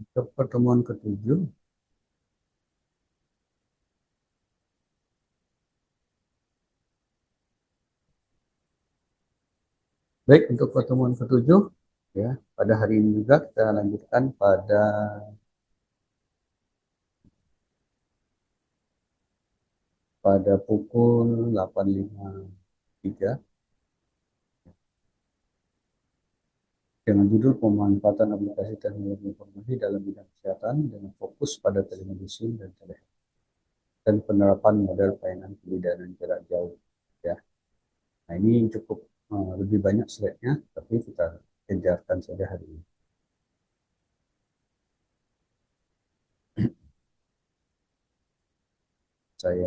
Untuk pertemuan ketujuh, baik untuk pertemuan ketujuh, ya pada hari ini juga kita lanjutkan pada pukul 8.53 dengan judul pemanfaatan aplikasi teknologi informasi dalam bidang kesehatan dengan fokus pada telemedicine dan telehealth dan penerapan model pelayanan kebidanan jarak jauh. Ya, nah ini cukup lebih banyak slide-nya, tapi kita kejarkan saja hari ini.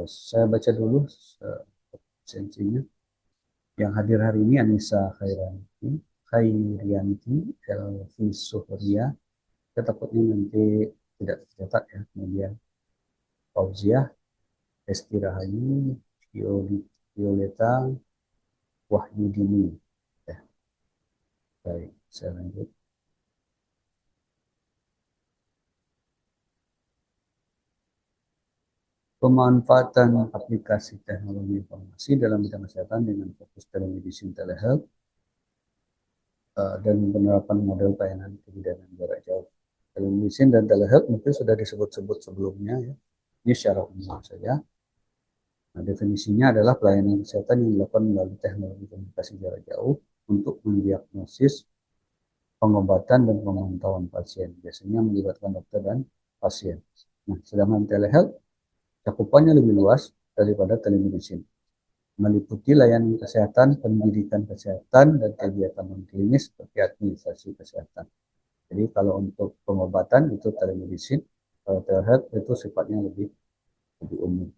Saya baca dulu absensinya. Yang hadir hari ini Anissa Khairianti, Elvi Suhria. Saya takutnya nanti tidak tercatat ya. Kemudian Fauziah, Esti Rahayu, Violeta, Wahyudini. Ya, baik, saya lanjut. Pemanfaatan aplikasi teknologi informasi dalam bidang kesehatan dengan fokus telemedicine telehealth dan penerapan model pelayanan kebidanan jarak jauh. Telemedicine dan telehealth mungkin sudah disebut-sebut sebelumnya ya. Ini secara umum saja. Nah, definisinya adalah pelayanan kesehatan yang dilakukan melalui teknologi komunikasi jarak jauh untuk mendiagnosis, pengobatan, dan pemantauan pasien. Biasanya melibatkan dokter dan pasien. Nah, sedangkan telehealth cakupannya lebih luas daripada telemedicine. Meliputi layanan kesehatan, pendidikan kesehatan, dan kegiatan non-klinis seperti administrasi kesehatan. Jadi kalau untuk pengobatan itu telemedicine, kalau telehealth itu sifatnya lebih umum.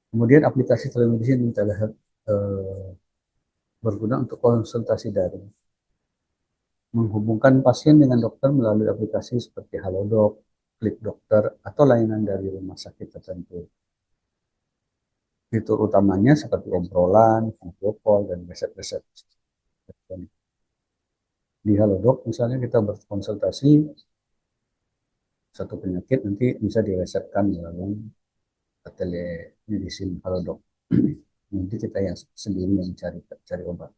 Kemudian aplikasi telemedicine dan telehealth berguna untuk konsultasi daring, menghubungkan pasien dengan dokter melalui aplikasi seperti Halodoc, Klik Dokter, atau layanan dari rumah sakit tertentu. Fitur utamanya seperti obrolan, video call, dan resep-resep. Di Halodoc misalnya kita berkonsultasi satu penyakit nanti bisa diresepkan melalui telemedicine Halodoc. Nanti kita yang sendiri yang cari obat.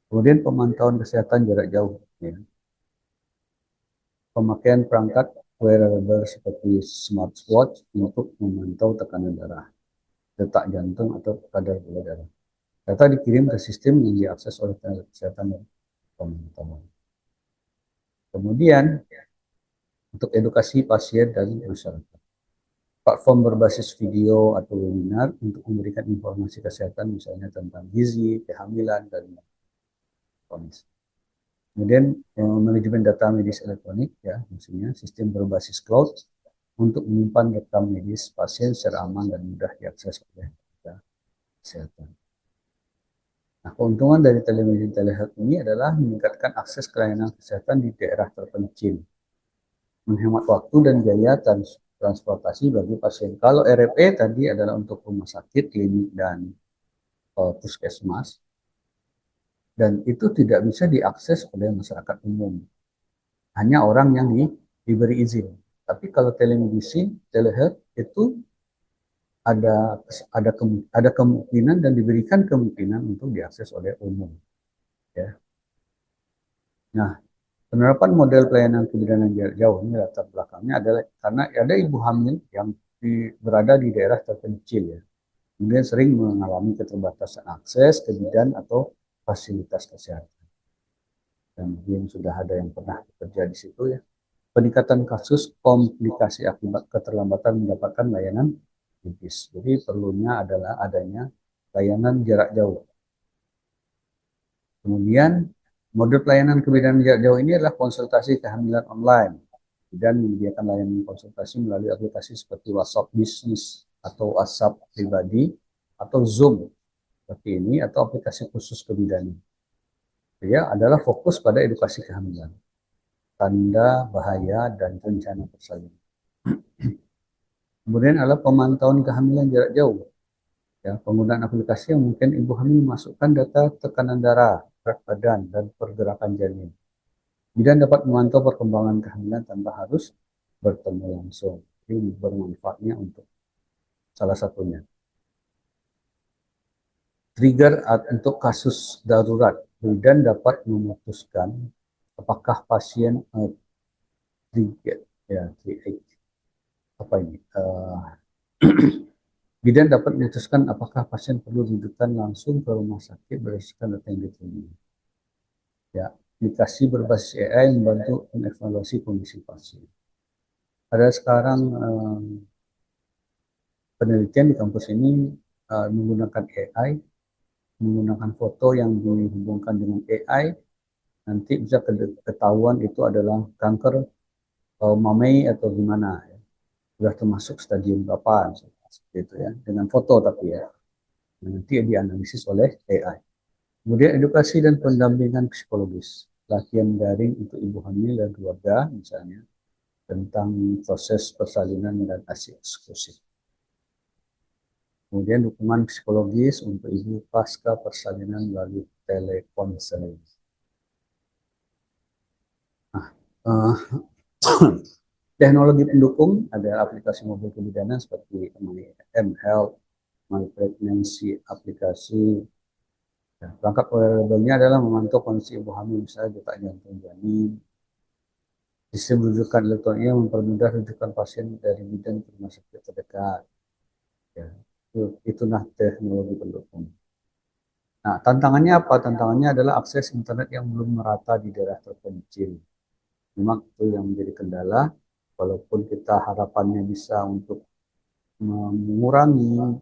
Kemudian pemantauan kesehatan jarak jauh. Ya. Pemakaian perangkat wearable seperti smartwatch untuk memantau tekanan darah, detak jantung, atau kadar gula darah. Data dikirim ke sistem yang diakses oleh tenaga kesehatan dan pemantauan. Kemudian, untuk edukasi pasien dan masyarakat. Platform berbasis video atau webinar untuk memberikan informasi kesehatan misalnya tentang gizi, kehamilan, dan kronis. Kemudian manajemen data medis elektronik ya, maksudnya sistem berbasis cloud untuk menyimpan rekam medis pasien secara aman dan mudah diakses oleh tenaga kesehatan. Nah, keuntungan dari telemedicine telehealth ini adalah meningkatkan akses ke layanan kesehatan di daerah terpencil, menghemat waktu dan biaya transportasi bagi pasien. Kalau RFE tadi adalah untuk rumah sakit, klinik, dan puskesmas, dan itu tidak bisa diakses oleh masyarakat umum. Hanya orang yang diberi izin. Tapi kalau telemedicine, telehealth itu ada ada kemungkinan dan diberikan kemungkinan untuk diakses oleh umum. Ya. Nah, penerapan model pelayanan kebidanan jarak jauh ini latar belakangnya adalah karena ada ibu hamil yang berada di daerah terpencil ya. Kemudian sering mengalami keterbatasan akses ke bidan atau fasilitas kesehatan. Dan mungkin sudah ada yang pernah bekerja di situ ya. Peningkatan kasus komplikasi akibat keterlambatan mendapatkan layanan medis. Jadi perlunya adalah adanya layanan jarak jauh. Kemudian model pelayanan kebidanan jarak jauh ini adalah konsultasi kehamilan online dan menyediakan layanan konsultasi melalui aplikasi seperti WhatsApp bisnis atau WhatsApp pribadi atau Zoom seperti ini atau aplikasi khusus kebidanan. Ya, adalah fokus pada edukasi kehamilan, tanda bahaya dan rencana persalinan. Kemudian adalah pemantauan kehamilan jarak jauh. Ya, penggunaan aplikasi yang mungkin ibu hamil memasukkan data tekanan darah, berat badan, dan pergerakan janin. Bidan dapat memantau perkembangan kehamilan tanpa harus bertemu langsung. Ini bermanfaatnya untuk salah satunya. Trigger untuk kasus darurat. Bidan dapat memutuskan apakah pasien trigger ya trigger apa ini bidan dapat memutuskan apakah pasien perlu rujukan langsung ke rumah sakit berdasarkan data yang diterima. Ya, aplikasi berbasis AI membantu mengevaluasi kondisi pasien. Ada sekarang penelitian di kampus ini menggunakan AI, menggunakan foto yang dihubungkan dengan AI, nanti bisa ketahuan itu adalah kanker mamei atau gimana, ya. Sudah termasuk stadium berapa, seperti itu ya, dengan foto tapi ya. Nanti dianalisis oleh AI. Kemudian edukasi dan pendampingan psikologis, latihan daring untuk ibu hamil dan keluarga misalnya, tentang proses persalinan dan ASI eksklusif. Kemudian dukungan psikologis untuk ibu pasca persalinan melalui telekonseling. Nah, teknologi pendukung ada aplikasi mobil kebidanan seperti mHealth, My Pregnancy aplikasi. Ya, perangkat wearable-nya adalah memantau kondisi ibu hamil, misalnya detak jantung janin. Sistem rujukan elektroniknya mempermudah rujukan pasien dari bidan ke rumah sakit terdekat. Ya, itu nah teknologi pendukung. Nah, tantangannya apa? Tantangannya adalah akses internet yang belum merata di daerah terpencil. Memang itu yang menjadi kendala. Walaupun kita harapannya bisa untuk mengurangi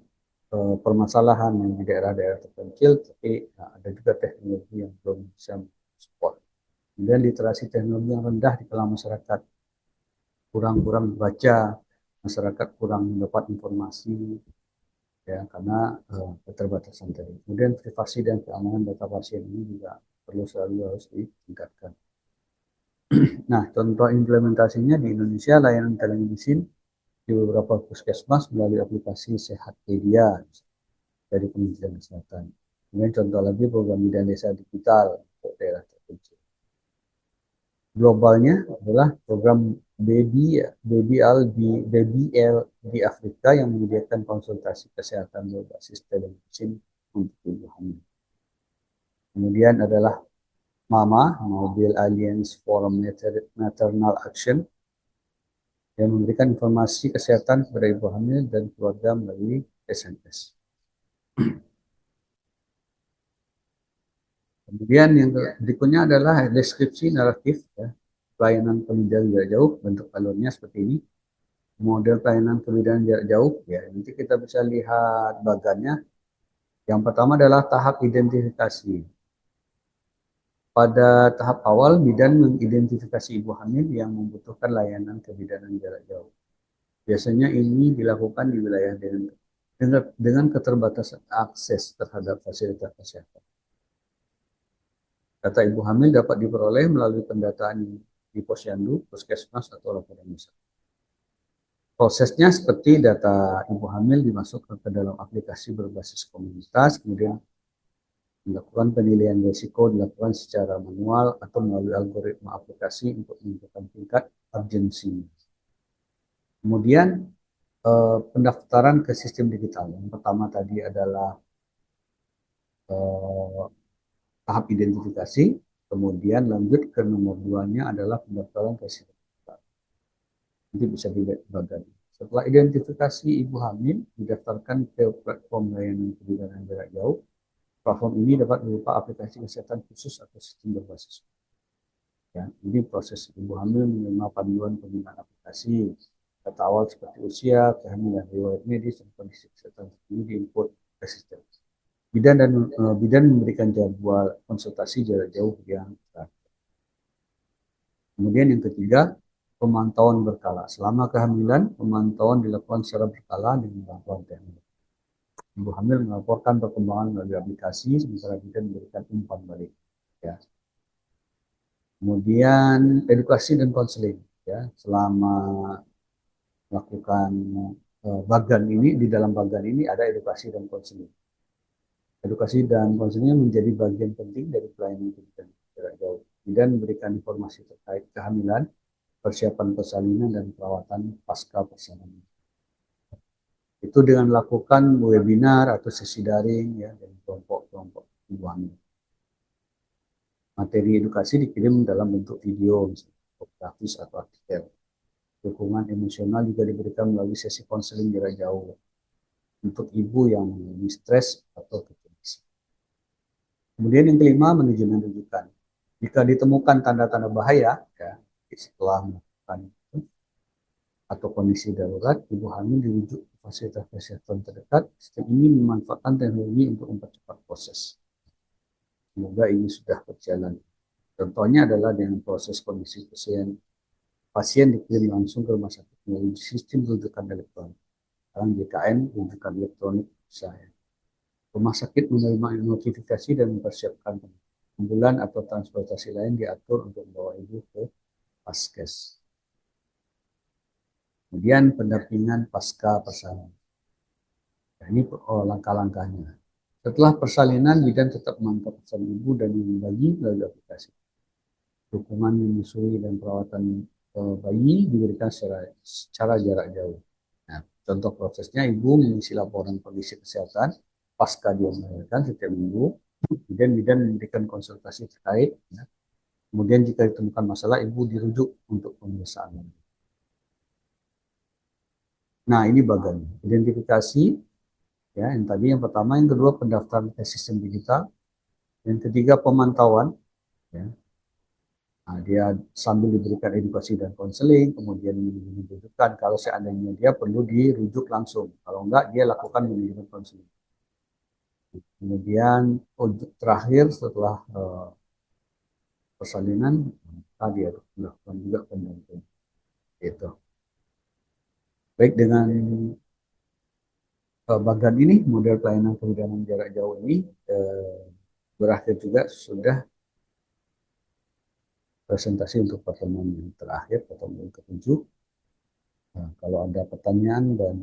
permasalahan yang di daerah-daerah terpencil, tapi ada juga teknologi yang belum bisa support. Kemudian literasi teknologi yang rendah di kalangan masyarakat, kurang-kurang baca, masyarakat kurang mendapat informasi, ya karena keterbatasan tadi. Kemudian privasi dan keamanan data pasien ini juga perlu selalu harus ditingkatkan. Nah, contoh implementasinya di Indonesia layanan telemedicine di beberapa puskesmas melalui aplikasi Sehatpedia dari Kementerian Kesehatan. Kemudian contoh lagi program bidan desa digital untuk daerah terpencil. Globalnya adalah program BBL di Afrika yang menyediakan konsultasi kesehatan berbasis telemedicine untuk ibu hamil. Kemudian adalah MAMA, Mobile Alliance for Maternal Action, yang memberikan informasi kesehatan kepada ibu hamil dan keluarga melalui SMS. Kemudian yang berikutnya adalah deskripsi naratif, ya, pelayanan pemindahan jarak jauh, bentuk alurnya seperti ini. Model pelayanan pemindahan jarak jauh, ya nanti kita bisa lihat bagannya. Yang pertama adalah tahap identifikasi. Pada tahap awal, bidan mengidentifikasi ibu hamil yang membutuhkan layanan kebidanan jarak jauh. Biasanya ini dilakukan di wilayah dengan keterbatasan akses terhadap fasilitas kesehatan. Data ibu hamil dapat diperoleh melalui pendataan di posyandu, puskesmas, atau laporan desa. Prosesnya seperti data ibu hamil dimasukkan ke dalam aplikasi berbasis komunitas, kemudian dilakukan penilaian risiko dilakukan secara manual atau melalui algoritma aplikasi untuk menentukan tingkat urgensi. Kemudian pendaftaran ke sistem digital. Yang pertama tadi adalah tahap identifikasi, kemudian lanjut ke nomor 2-nya adalah pendaftaran ke sistem digital. Nanti bisa dilihat bagian. Setelah identifikasi ibu hamil, didaftarkan ke platform layanan kebidanan jarak jauh. Platform ini dapat berupa aplikasi kesehatan khusus atau sistem berbasis. Ya, ini proses ibu hamil menerima panduan penggunaan aplikasi. Data awal seperti usia, kehamilan, riwayat medis, dan kondisi kesehatan ini diinput ke sistem. Bidan memberikan jadwal konsultasi jarak jauh yang terakhir. Kemudian yang ketiga, pemantauan berkala. Selama kehamilan, pemantauan dilakukan secara berkala dengan bantuan teknologi. Ibu hamil melaporkan perkembangan melalui aplikasi, sementara bidan memberikan umpan balik. Ya. Kemudian edukasi dan konseling. Ya, selama melakukan bagan ini, di dalam bagan ini ada edukasi dan konseling. Edukasi dan konseling menjadi bagian penting dari pelayanan pendidikan jarak jauh. Dan memberikan informasi terkait kehamilan, persiapan persalinan dan perawatan pasca persalinan. Itu dengan melakukan webinar atau sesi daring ya dari kelompok-kelompok ibu hamil. Materi edukasi dikirim dalam bentuk video, misalnya grafis atau artikel. Dukungan emosional juga diberikan melalui sesi konseling jarak jauh untuk ibu yang mengalami stres atau kecemasan. Kemudian yang kelima, manajemen rujukan. Jika ditemukan tanda-tanda bahaya, ya, setelah melakukan itu, atau kondisi darurat, ibu hamil dirujuk ke fasilitas kesehatan terdekat. Sistem ini memanfaatkan teknologi untuk mempercepat proses. Semoga ini sudah berjalan. Contohnya adalah dengan proses kondisi pasien dikirim langsung ke rumah sakit melalui sistem rujukan elektronik. Sekarang JKN rujukan elektronik saya. Rumah sakit menerima notifikasi dan mempersiapkan ambulan atau transportasi lain diatur untuk membawa ibu ke paskes. Kemudian pendampingan pasca persalinan. Nah, ini langkah-langkahnya. Setelah persalinan, bidan tetap memantau persalinan ibu dan bayi melalui aplikasi. Dukungan menyusui dan perawatan bayi diberikan secara jarak jauh. Nah, contoh prosesnya, ibu mengisi laporan kondisi kesehatan pasca dia melahirkan setiap minggu. Kemudian bidan memberikan konsultasi terkait. Ya. Kemudian jika ditemukan masalah, ibu dirujuk untuk pemeriksaan. Nah, ini bagian identifikasi. Ya, yang tadi yang pertama, yang kedua pendaftaran ke sistem digital, yang ketiga pemantauan. Ya. Nah, dia sambil diberikan edukasi dan konseling, kemudian menunjukkan kalau seandainya dia perlu dirujuk langsung. Kalau enggak, dia lakukan manajemen konseling. Kemudian terakhir setelah persalinan, tadi dia melakukan juga pendampingan. Itu. Baik, dengan bagan ini, model pelayanan kebidanan jarak jauh ini berakhir juga sudah presentasi untuk pertemuan yang terakhir, pertemuan ketujuh. Nah, kalau ada pertanyaan dan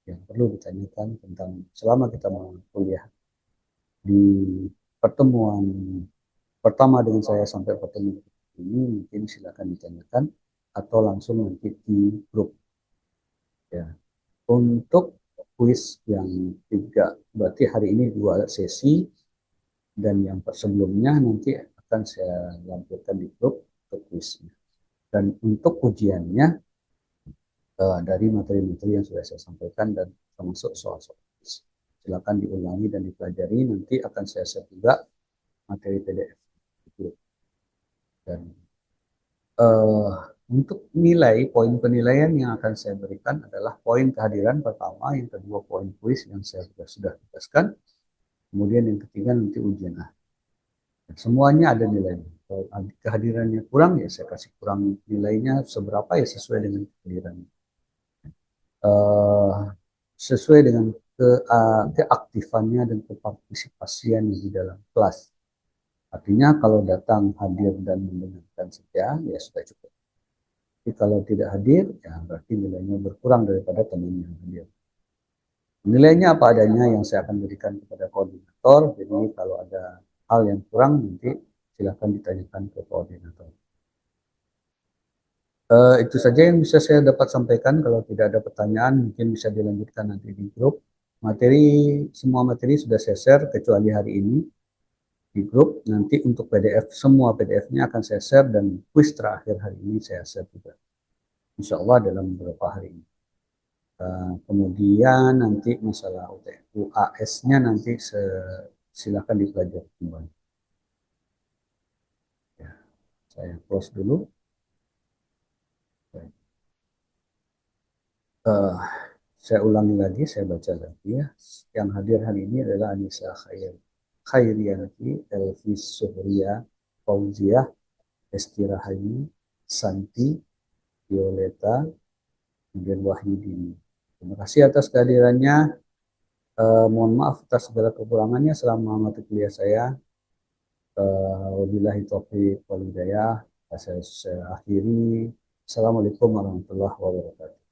yang perlu ditanyakan tentang selama kita mau kuliah di pertemuan pertama dengan saya sampai pertemuan ini, mungkin silakan ditanyakan atau langsung nanti di grup. Ya, untuk kuis yang tiga, berarti hari ini 2 sesi dan yang sebelumnya nanti akan saya lampirkan di grup untuk kuisnya. Dan untuk ujiannya dari materi-materi yang sudah saya sampaikan dan termasuk soal-soal kuis. Silakan diulangi dan dipelajari. Nanti akan saya share juga materi PDF di grup. Dan uh, untuk nilai, poin penilaian yang akan saya berikan adalah poin kehadiran pertama, yang kedua poin kuis yang saya sudah tugaskan, kemudian yang ketiga nanti ujian akhir. Semuanya ada nilainya. Kalau kehadirannya kurang, ya saya kasih kurang nilainya seberapa ya sesuai dengan kehadirannya. Sesuai dengan keaktifannya dan kepartisipasiannya di dalam kelas. Artinya kalau datang hadir dan mendengarkan saja, ya sudah cukup. Tapi kalau tidak hadir, ya berarti nilainya berkurang daripada teman yang hadir. Nilainya apa adanya yang saya akan berikan kepada koordinator. Jadi kalau ada hal yang kurang, nanti silakan ditanyakan ke koordinator. Itu saja yang bisa saya dapat sampaikan. Kalau tidak ada pertanyaan, mungkin bisa dilanjutkan nanti di grup. Semua materi sudah saya share kecuali hari ini di grup. Nanti untuk PDF, semua PDF-nya akan saya share dan kuis terakhir hari ini saya share juga. Insya Allah dalam beberapa hari ini. Kemudian nanti masalah UAS-nya nanti silakan dipelajari kembali. Ya, saya close dulu. Saya ulangi lagi, saya baca lagi ya. Yang hadir hari ini adalah Anissa Khairianti, Elvis Suhria, Fauziah, Esti Rahayu, Santi, Violeta, kemudian Wahyudini. Terima kasih atas kehadirannya. Mohon maaf atas segala kekurangannya selama mata kuliah saya. Wabillahi taufiq wal hidayah. Saya akhiri. Assalamualaikum warahmatullahi wabarakatuh.